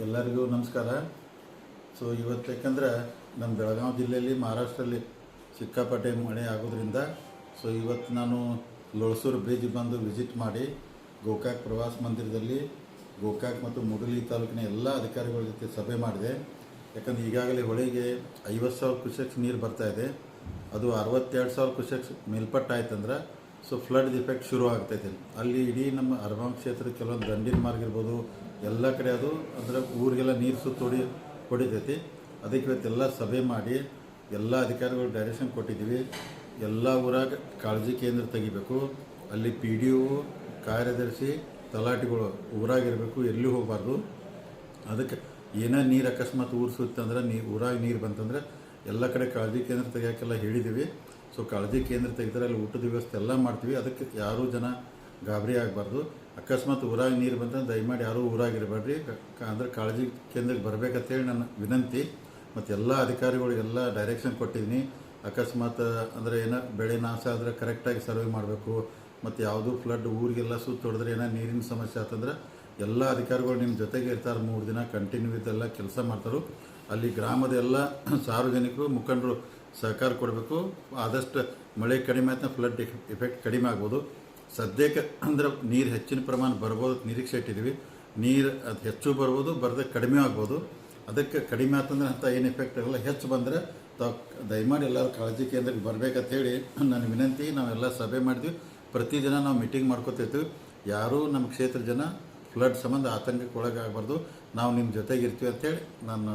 ಎಲ್ಲರಿಗೂ ನಮಸ್ಕಾರ. ಸೊ ಇವತ್ತು ಯಾಕಂದ್ರೆ ನಮ್ಮ ಬೆಳಗಾವಿ ಜಿಲ್ಲೆಯಲ್ಲಿ ಮಹಾರಾಷ್ಟ್ರಲ್ಲಿ ಸಿಕ್ಕಾಪಟ್ಟೆ ಮಳೆ ಆಗೋದ್ರಿಂದ ಸೊ ಇವತ್ತು ನಾನು ಲೋಳಸೂರು ಬ್ರಿಡ್ಜ್ ಬಂದು ವಿಸಿಟ್ ಮಾಡಿ ಗೋಕಾಕ್ ಪ್ರವಾಸ ಮಂದಿರದಲ್ಲಿ ಗೋಕಾಕ್ ಮತ್ತು ಮುಡಲಿ ತಾಲೂಕಿನ ಎಲ್ಲ ಅಧಿಕಾರಿಗಳ ಜೊತೆ ಸಭೆ ಮಾಡಿದೆ. ಯಾಕಂದ್ರೆ ಈಗಾಗಲೇ ಹೊಳೆಗೆ 50,000 ಕ್ಯೂಸೆಕ್ಸ್ ನೀರು ಬರ್ತಾಯಿದೆ. ಅದು 62,000 ಕ್ಯೂಸೆಕ್ಸ್ ಮೇಲ್ಪಟ್ಟು ಆಯ್ತಂದ್ರೆ ಸೊ ಫ್ಲಡ್ ಇಫೆಕ್ಟ್ ಶುರು ಆಗ್ತೈತೆ. ಅಲ್ಲಿ ಇಡೀ ನಮ್ಮ ಅರಬಾಂ ಕ್ಷೇತ್ರ ಕೆಲವೊಂದು ದಂಡಿನ ಮಾರ್ಗ ಇರ್ಬೋದು, ಎಲ್ಲ ಕಡೆ ಅದು ಅಂದರೆ ಊರಿಗೆಲ್ಲ ನೀರು ಸುತ್ತೋಡಿ ಹೊಡಿತೈತಿ. ಅದಕ್ಕೆ ಇವತ್ತೆಲ್ಲ ಸಭೆ ಮಾಡಿ ಎಲ್ಲ ಅಧಿಕಾರಿಗಳು ಡೈರೆಕ್ಷನ್ ಕೊಟ್ಟಿದ್ದೀವಿ. ಎಲ್ಲ ಊರಾಗ ಕಾಳಜಿ ಕೇಂದ್ರ ತೆಗಿಬೇಕು. ಅಲ್ಲಿ PDO, ಕಾರ್ಯದರ್ಶಿ, ತಲಾಟಿಗಳು ಊರಾಗಿರಬೇಕು, ಎಲ್ಲಿ ಹೋಗಬಾರ್ದು. ಅದಕ್ಕೆ ಏನೋ ನೀರು ಅಕಸ್ಮಾತ್ ಊರು ಸುತ್ತಂದ್ರೆ ಊರಾಗ ನೀರು ಬಂತಂದ್ರೆ ಎಲ್ಲ ಕಡೆ ಕಾಳಜಿ ಕೇಂದ್ರ ತೆಗಿಯೋಕ್ಕೆಲ್ಲ ಹೇಳಿದ್ದೀವಿ. ಸೊ ಕಾಳಜಿ ಕೇಂದ್ರ ತೆಗೆದ್ರೆ ಅಲ್ಲಿ ಊಟದ ವ್ಯವಸ್ಥೆ ಎಲ್ಲ ಮಾಡ್ತೀವಿ. ಅದಕ್ಕೆ ಯಾರೂ ಜನ ಗಾಬರಿ ಆಗಬಾರ್ದು. ಅಕಸ್ಮಾತ್ ಊರಾಗ ನೀರು ಬಂತಂದ್ರೆ ದಯಮಾಡಿ ಯಾರೂ ಊರಾಗಿರಬೇಡ್ರಿ. ಅಂದರೆ ಕಾಳಜಿ ಕೇಂದ್ರಕ್ಕೆ ಬರಬೇಕಂತೇಳಿ ನನ್ನ ವಿನಂತಿ. ಮತ್ತು ಎಲ್ಲ ಅಧಿಕಾರಿಗಳಿಗೆಲ್ಲ ಡೈರೆಕ್ಷನ್ ಕೊಟ್ಟಿದ್ದೀನಿ. ಅಕಸ್ಮಾತ್ ಅಂದರೆ ಏನೋ ಬೆಳೆ ನಾಶ ಆದರೆ ಕರೆಕ್ಟಾಗಿ ಸರ್ವೆ ಮಾಡಬೇಕು. ಮತ್ತು ಯಾವುದೂ ಫ್ಲಡ್ ಊರಿಗೆಲ್ಲ ಸುತ್ತ ಹೊಡೆದ್ರೆ ಏನೋ ನೀರಿನ ಸಮಸ್ಯೆ ಆತಂದ್ರೆ ಎಲ್ಲ ಅಧಿಕಾರಿಗಳು ನಿಮ್ಮ ಜೊತೆಗೆ ಇರ್ತಾರೆ. 3 ದಿನ ಕಂಟಿನ್ಯೂ ಇದೆಲ್ಲ ಕೆಲಸ ಮಾಡ್ತಾರೆ. ಅಲ್ಲಿ ಗ್ರಾಮದ ಎಲ್ಲ ಸಾರ್ವಜನಿಕರು ಮುಖಂಡರು ಸಹಕಾರ ಕೊಡಬೇಕು. ಆದಷ್ಟು ಮಳೆ ಕಡಿಮೆ ಆಯ್ತು ಫ್ಲಡ್ ಎಫೆಕ್ಟ್ ಕಡಿಮೆ ಆಗ್ಬೋದು. ಸದ್ಯಕ್ಕೆ ಅಂದ್ರೆ ನೀರು ಹೆಚ್ಚಿನ ಪ್ರಮಾಣ ಬರ್ಬೋದು ನಿರೀಕ್ಷೆ ಇಟ್ಟಿದ್ದೀವಿ. ನೀರು ಅದು ಹೆಚ್ಚು ಬರ್ಬೋದು, ಬರದೆ ಕಡಿಮೆ ಆಗ್ಬೋದು. ಅದಕ್ಕೆ ಕಡಿಮೆ ಆತಂದ್ರೆ ಅಂತ ಏನು ಎಫೆಕ್ಟ್ ಆಗಲ್ಲ. ಹೆಚ್ಚು ಬಂದರೆ ತಾವು ದಯಮಾಡಿ ಎಲ್ಲರೂ ಕಾಳಜಿ ಕೇಂದ್ರಕ್ಕೆ ಬರಬೇಕಂತೇಳಿ ನನ್ನ ವಿನಂತಿ. ನಾವೆಲ್ಲ ಸಭೆ ಮಾಡಿದ್ವಿ. ಪ್ರತಿದಿನ ನಾವು ಮೀಟಿಂಗ್ ಮಾಡ್ಕೊತಿರ್ತೀವಿ. ಯಾರೂ ನಮ್ಮ ಕ್ಷೇತ್ರ ಜನ ಫ್ಲಡ್ ಸಂಬಂಧ ಆತಂಕಕ್ಕೆ ಒಳಗಾಗಬಾರ್ದು. ನಾವು ನಿಮ್ಮ ಜೊತೆಗಿರ್ತೀವಿ ಅಂಥೇಳಿ ನಾನು